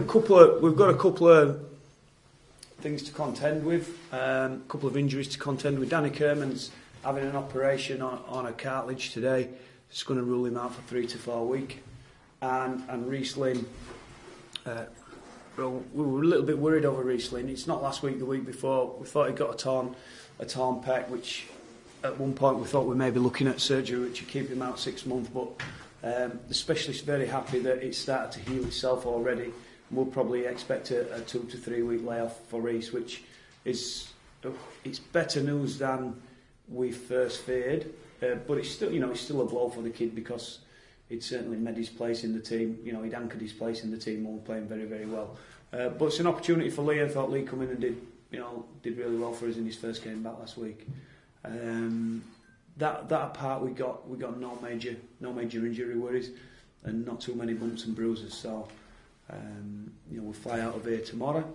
got a couple of things to contend with. A couple of injuries to contend with. Danny Kerman's having an operation on a cartilage today. It's going to rule him out for 3 to 4 weeks. And Reece Lynn, well, we were a little bit worried over Reece Lynn. It's not last week, the week before. We thought he got a torn pec, which at one point we thought we may be looking at surgery, which would keep him out 6 months. But the specialist's very happy that it's started to heal itself already. We'll probably expect a 2 to 3 week layoff for Reece, which is it's better news than we first feared. But it's still, it's still a blow for the kid because he'd certainly made his place in the team. He'd anchored his place in the team and was playing very, very well. But it's an opportunity for Lee. I thought Lee come in and did really well for us in his first game back last week. That apart, we got no major injury worries and not too many bumps and bruises. So we'll fly out of here tomorrow,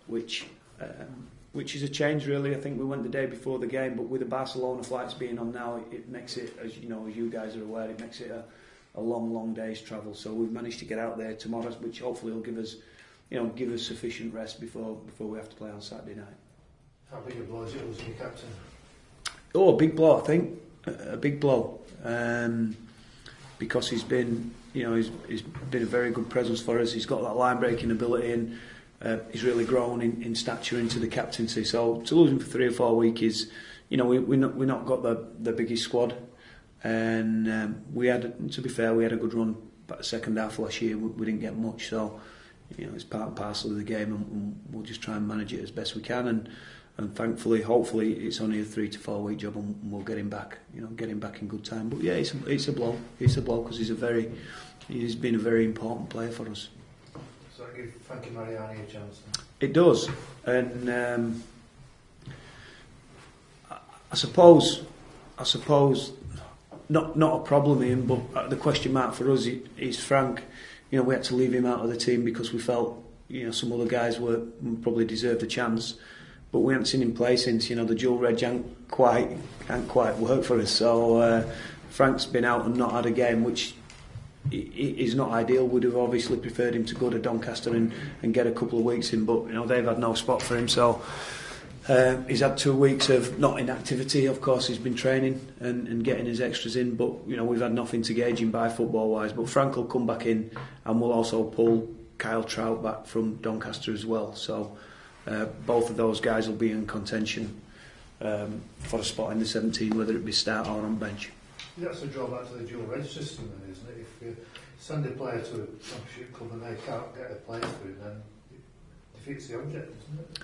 which is a change really. I think we went the day before the game, but with the Barcelona flights being on now, it makes it, as you guys are aware, it makes it a long day's travel. So we've managed to get out there tomorrow, which hopefully will give us sufficient rest before we have to play on Saturday night. How big a blow is it losing your captain? Oh, a big blow, I think. A big blow. Because he's been a very good presence for us. He's got that line breaking ability and he's really grown in stature into the captaincy. So to lose him for 3 or 4 weeks is, we're not got the biggest squad, and we had, to be fair, we had a good run. But the second half last year we didn't get much. So it's part and parcel of the game, and we'll just try and manage it as best we can. And thankfully, hopefully, it's only a 3 to 4 week job, and we'll get him back. Get him back in good time. But yeah, it's a blow. It's a blow because he's been a very important player for us. So that gives Frankie Mariani a chance. It does, and I suppose not a problem in, but the question mark for us is Frank. We had to leave him out of the team because we felt some other guys probably deserved a chance. But we haven't seen him play since, the dual reg hadn't quite worked for us. So Frank's been out and not had a game, which is not ideal. Would have obviously preferred him to go to Doncaster and get a couple of weeks in, but they've had no spot for him. So he's had 2 weeks of not inactivity. Of course, he's been training and getting his extras in, but we've had nothing to gauge him by football-wise. But Frank will come back in, and we'll also pull Kyle Trout back from Doncaster as well. So both of those guys will be in contention for a spot in the 17, whether it be start or on bench. That's a drawback to the dual reg system, then, isn't it? If you send a player to a championship club and they can't get a player through, then it defeats the object, doesn't it?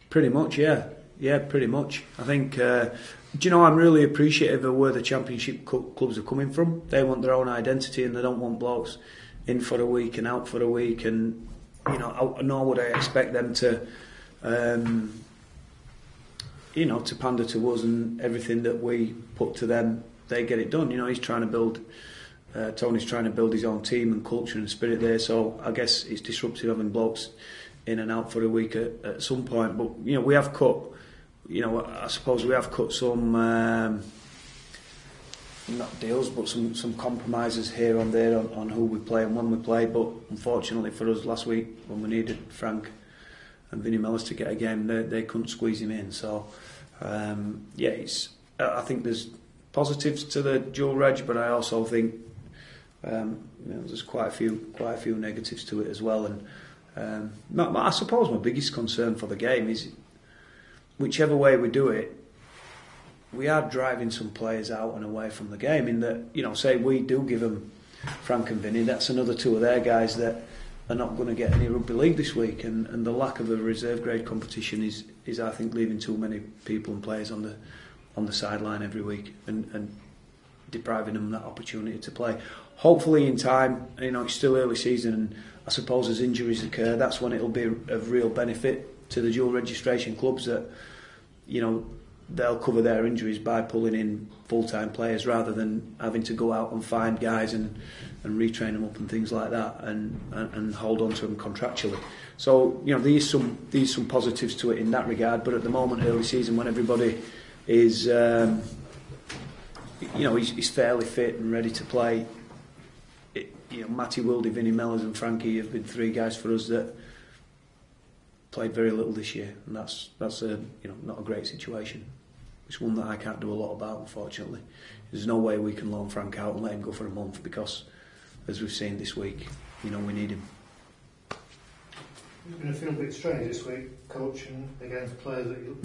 Pretty much, yeah. Yeah, pretty much. I think, I'm really appreciative of where the championship clubs are coming from. They want their own identity and they don't want blokes in for a week and out for a week. And, nor would I expect them to, to pander to us and everything that we put to them, they get it done. He's trying to build, Tony's trying to build his own team and culture and spirit there. So I guess it's disruptive having blokes in and out for a week at some point. But we have cut. I suppose we have cut some not deals, but some compromises here and there on who we play and when we play. But unfortunately for us, last week when we needed Frank and Vinnie Mellis to get a game, they couldn't squeeze him in. So I think there's positives to the dual reg, but I also think there's quite a few negatives to it as well. And I suppose my biggest concern for the game is whichever way we do it, we are driving some players out and away from the game. In that, say we do give them Frank and Vinny, that's another 2 of their guys that are not going to get any rugby league this week. And the lack of a reserve grade competition is I think leaving too many people and players on the sideline every week and depriving them that opportunity to play. Hopefully in time, it's still early season, and I suppose as injuries occur, that's when it'll be of real benefit to the dual registration clubs that, they'll cover their injuries by pulling in full-time players rather than having to go out and find guys and retrain them up and things like that and hold on to them contractually. So, there's some positives to it in that regard, but at the moment, early season, when everybody is, he's fairly fit and ready to play, Matty Wilde, Vinnie Mellors and Frankie have been three guys for us that played very little this year, and that's a not a great situation. It's one that I can't do a lot about, unfortunately. There's no way we can loan Frank out and let him go for a month because, as we've seen this week, we need him. It's going to feel a bit strange this week, coaching against players that you're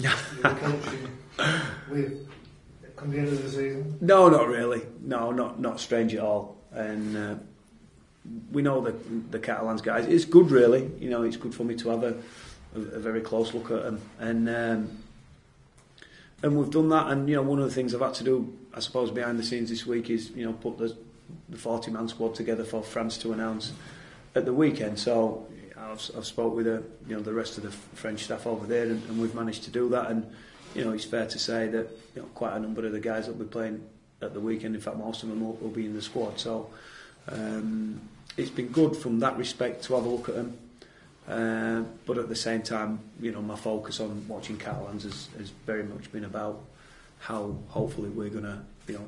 coaching with come the end of the season. No, not really. No, not strange at all. And we know the Catalans guys. It's good, really. It's good for me to have a very close look at them. And we've done that. And one of the things I've had to do, I suppose, behind the scenes this week is put the 40-man squad together for France to announce at the weekend. So I've spoke with the rest of the French staff over there, and we've managed to do that. And it's fair to say that quite a number of the guys that will be playing at the weekend, in fact most of them will be in the squad. So it's been good from that respect to have a look at them. But at the same time, my focus on watching Catalans has very much been about how hopefully we're gonna put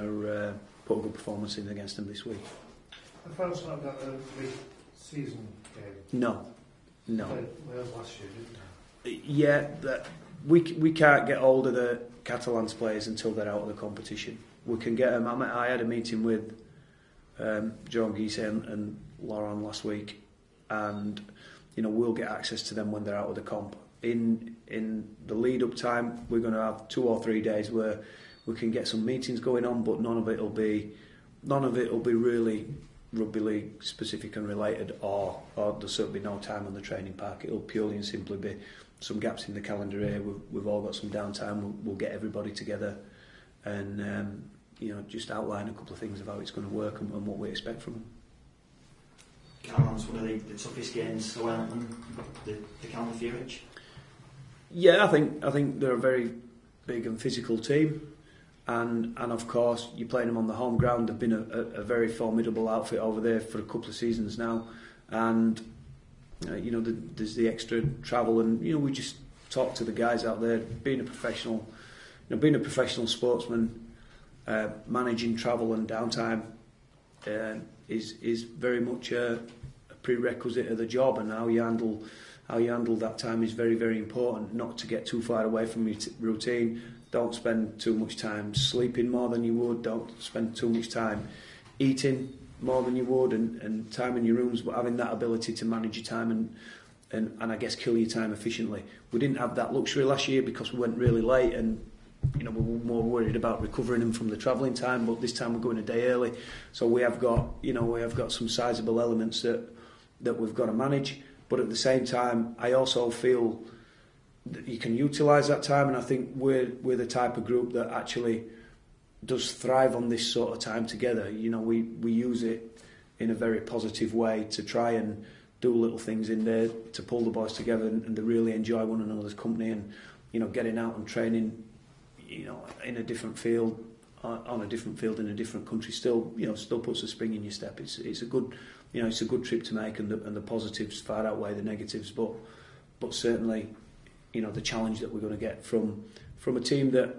a good performance in against them this week. The France not got a Preseason game. No. Played Wales last year, didn't they? Yeah, we can't get hold of the Catalans players until they're out of the competition. We can get them. I had a meeting with John Guise and Laurent last week, and we'll get access to them when they're out of the comp. In the lead up time, we're going to have 2 or 3 days where we can get some meetings going on, but none of it will be really rugby league specific and related, or there'll certainly be no time on the training park. It'll purely and simply be some gaps in the calendar here. We've all got some downtime. We'll get everybody together and just outline a couple of things of how it's going to work and what we expect from them. Catalan's one of the toughest games around the calendar for you, Rich? Yeah, I think they're a very big and physical team, and of course you're playing them on the home ground. They've been a very formidable outfit over there for a couple of seasons now, and there's the extra travel, and we just talk to the guys out there. Being a professional sportsman, managing travel and downtime is very much a prerequisite of the job, and how you handle that time is very, very important. Not to get too far away from your routine. Don't spend too much time sleeping more than you would. Don't spend too much time eating more than you would, and time in your rooms, but having that ability to manage your time and I guess kill your time efficiently. We didn't have that luxury last year because we went really late, and we were more worried about recovering them from the travelling time, but this time we're going a day early, so we have got some sizable elements that we've got to manage. But at the same time, I also feel that you can utilise that time, and I think we're the type of group that actually does thrive on this sort of time together. We use it in a very positive way to try and do little things in there to pull the boys together, and they really enjoy one another's company, and getting out and training in a different field, on a different field in a different country, still puts a spring in your step. It's a good trip to make, and the positives far outweigh the negatives. But certainly, the challenge that we're going to get from a team that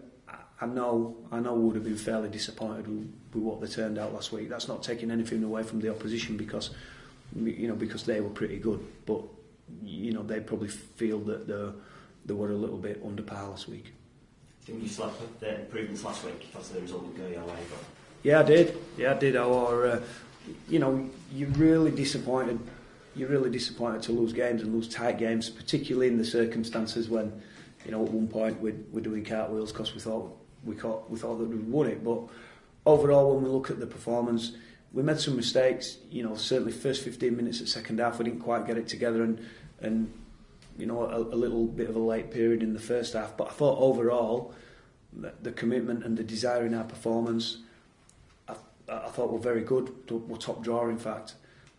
I know would have been fairly disappointed with what they turned out last week. That's not taking anything away from the opposition because they were pretty good, but they probably feel that they were a little bit under par last week. I think you slept with the improvements last week. Obviously the result didn't go your way, but yeah, I did. You're really disappointed. You're really disappointed to lose games and lose tight games, particularly in the circumstances when, at one point we're doing cartwheels because we thought that we'd won it. But overall, when we look at the performance, we made some mistakes. Certainly first 15 minutes at second half we didn't quite get it together, and a little bit of a late period in the first half. But I thought overall the commitment and the desire in our performance, I thought were very good. Were top drawer, in fact.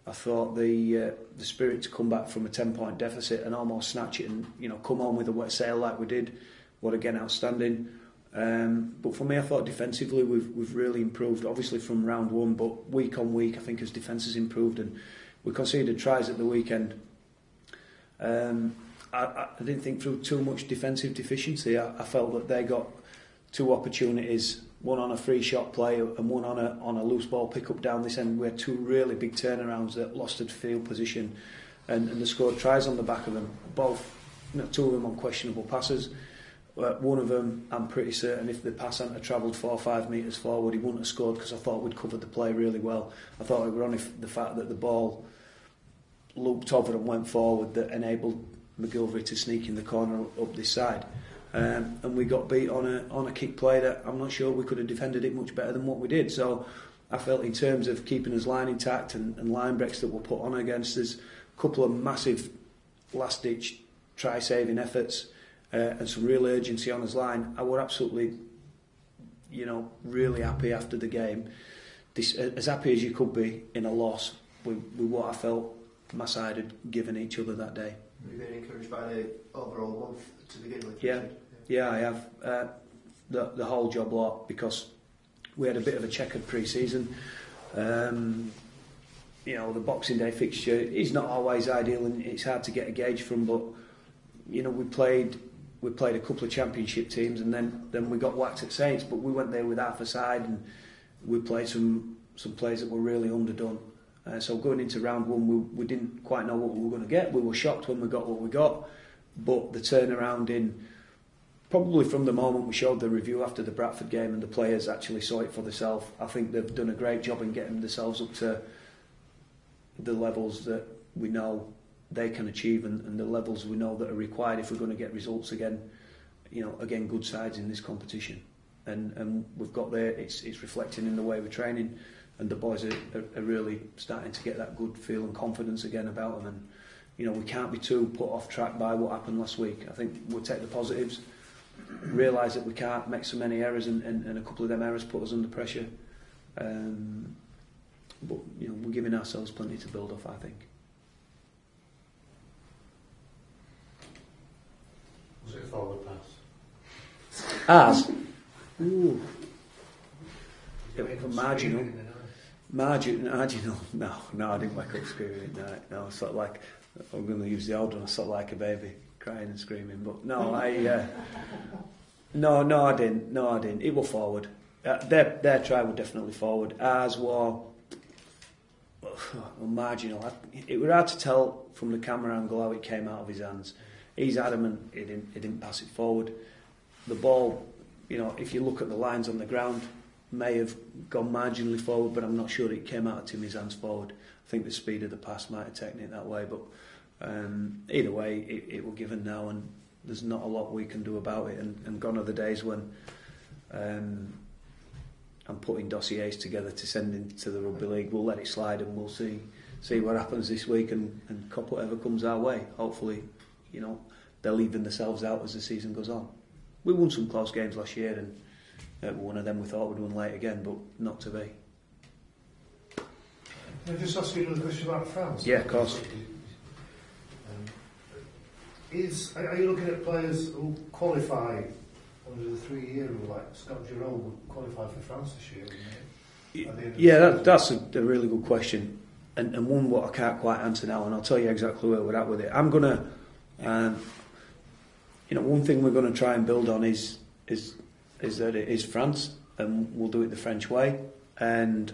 I thought the spirit to come back from a 10-point deficit and almost snatch it and come home with a wet sail like we did, were again outstanding. But for me, I thought defensively we've really improved. Obviously from round one, but week on week, I think as defence has improved, and we conceded tries at the weekend. I didn't think through too much defensive deficiency. I felt that they got 2 opportunities one on a free shot play and one on a loose ball pick up down this end. We had two really big turnarounds that lost at field position, and they scored tries on the back of them. Both, two of them on questionable passes. One of them, I'm pretty certain, if the pass hadn't travelled 4 or 5 metres forward, he wouldn't have scored, because I thought we'd covered the play really well. I thought it was only the fact that the ball looped over and went forward that enabled McGilvery to sneak in the corner up this side. And we got beat on a kick play that I'm not sure we could have defended it much better than what we did. So I felt, in terms of keeping his line intact and line breaks that were put on against us, a couple of massive last-ditch try-saving efforts, and some real urgency on his line, I were absolutely, really happy after the game. As happy as you could be in a loss with what I felt my side had given each other that day. Have you been encouraged by the overall month to begin with? Yeah, I have. The whole job lot, because we had a bit of a checkered pre-season. The Boxing Day fixture is not always ideal, and it's hard to get a gauge from, but we played a couple of championship teams, and then we got whacked at Saints, but we went there with half a side, and we played some players that were really underdone. So going into round one, we didn't quite know what we were going to get. We were shocked when we got what we got, but the turnaround in, probably from the moment we showed the review after the Bradford game and the players actually saw it for themselves, I think they've done a great job in getting themselves up to the levels that we know they can achieve, and the levels we know that are required if we're going to get results again, good sides in this competition. And we've got there, it's reflecting in the way we're training, and the boys are really starting to get that good feel and confidence again about them. And we can't be too put off track by what happened last week. I think we'll take the positives, realise that we can't make so many errors, and a couple of them errors put us under pressure. But we're giving ourselves plenty to build off, I think. Was it a forward pass? As? Ooh. Marginal. No, I didn't wake up screaming. No, sort of like, I'm going to use the old one, sort of like a baby, crying and screaming. But no, No, I didn't. It was forward. Their try was definitely forward. Ours was marginal. It was hard to tell from the camera angle how it came out of his hands. He's adamant he didn't pass it forward. The ball, if you look at the lines on the ground, may have gone marginally forward, but I'm not sure it came out of Timmy's hands forward. I think the speed of the pass might have taken it that way, but either way, it was given now, and there's not a lot we can do about it. And gone are the days when I'm putting dossiers together to send into the Rugby League. We'll let it slide, and we'll see what happens this week, and cop whatever comes our way. Hopefully, they'll even themselves out as the season goes on. We won some close games last year, and one of them we thought we'd win late again, but not to be. Can I just ask you another question about France? Yeah, of course. Are you looking at players who qualify under the 3-year rule, like Scott Giroud would qualify for France this year? Yeah, that's a really good question, and one what I can't quite answer now, and I'll tell you exactly where we're at with it. I'm gonna, one thing we're going to try and build on is that it is France, and we'll do it the French way, and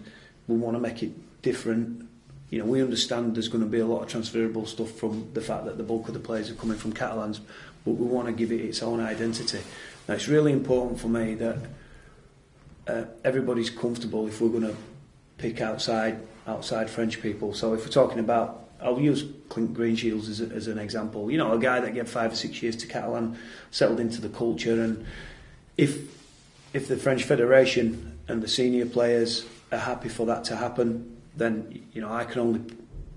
we want to make it different. We understand there's going to be a lot of transferable stuff from the fact that the bulk of the players are coming from Catalans, but we want to give it its own identity. Now, it's really important for me that everybody's comfortable if we're going to pick outside French people. So if we're talking about, I'll use Clint Greenshields as an example. A guy that gave 5 or 6 years to Catalan, settled into the culture, and if the French Federation and the senior players are happy for that to happen, then I can only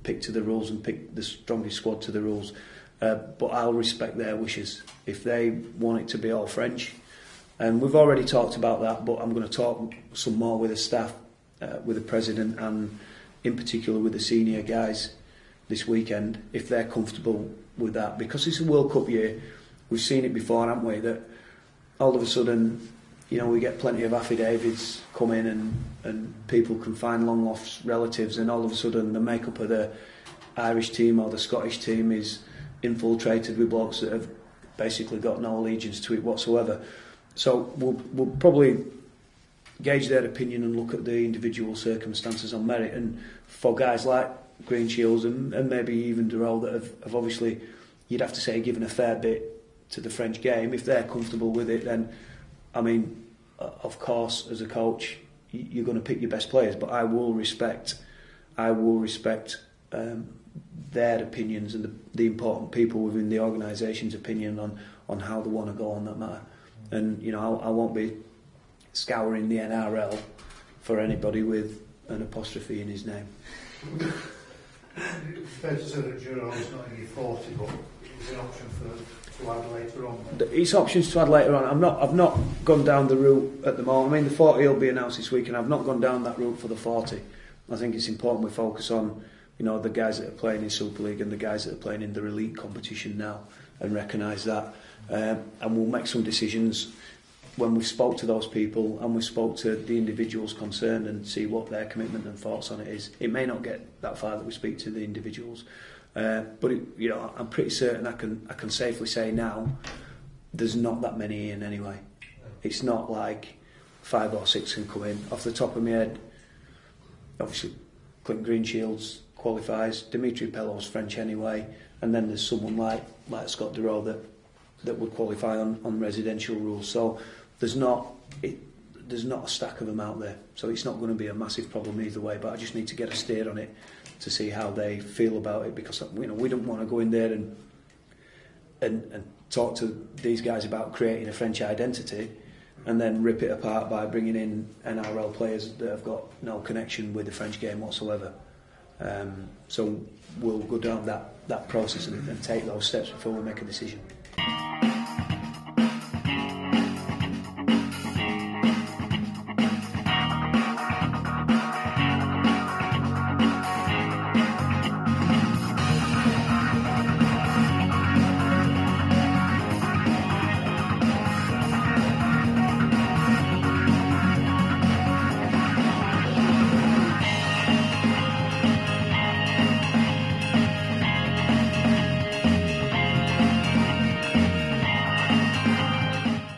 pick to the rules and pick the strongest squad to the rules. But I'll respect their wishes. If they want it to be all French, and we've already talked about that, but I'm going to talk some more with the staff, with the president, and in particular with the senior guys this weekend, if they're comfortable with that. Because it's a World Cup year, we've seen it before, haven't we, that all of a sudden, we get plenty of affidavits come in, and people can find long lost relatives, and all of a sudden the makeup of the Irish team or the Scottish team is infiltrated with blokes that have basically got no allegiance to it whatsoever. So we'll probably gauge their opinion and look at the individual circumstances on merit. And for guys like Green Shields and maybe even Durrell that have obviously, you'd have to say, given a fair bit to the French game, if they're comfortable with it, then, I mean, of course, as a coach, you're going to pick your best players, but I will respect their opinions and the important people within the organisation's opinion on how they want to go on that matter. And, you know, I won't be scouring the NRL for anybody with an apostrophe in his name. It's fair to say that Juro is not in your 40, but it's an option to add later on. It's options to add later on. I've not gone down the route at the moment. I mean, the 40 will be announced this week, and I've not gone down that route for the 40. I think it's important we focus on, you know, the guys that are playing in Super League and the guys that are playing in their elite competition now, and recognise that. And we'll make some decisions when we've spoke to those people and we spoke to the individuals concerned and see what their commitment and thoughts on it is. It may not get that far that we speak to the individuals, but you know, I'm pretty certain I can safely say now there's not that many in anyway. It's not like 5 or 6 can come in. Off the top of my head, obviously Clint Greenshields qualifies, Dimitri Pello's French anyway, and then there's someone like Scott Durrell that would qualify on residential rules. So there's not a stack of them out there, so it's not going to be a massive problem either way. But I just need to get a steer on it to see how they feel about it, because, you know, we don't want to go in there and talk to these guys about creating a French identity and then rip it apart by bringing in NRL players that have got no connection with the French game whatsoever. So we'll go down that process and take those steps before we make a decision.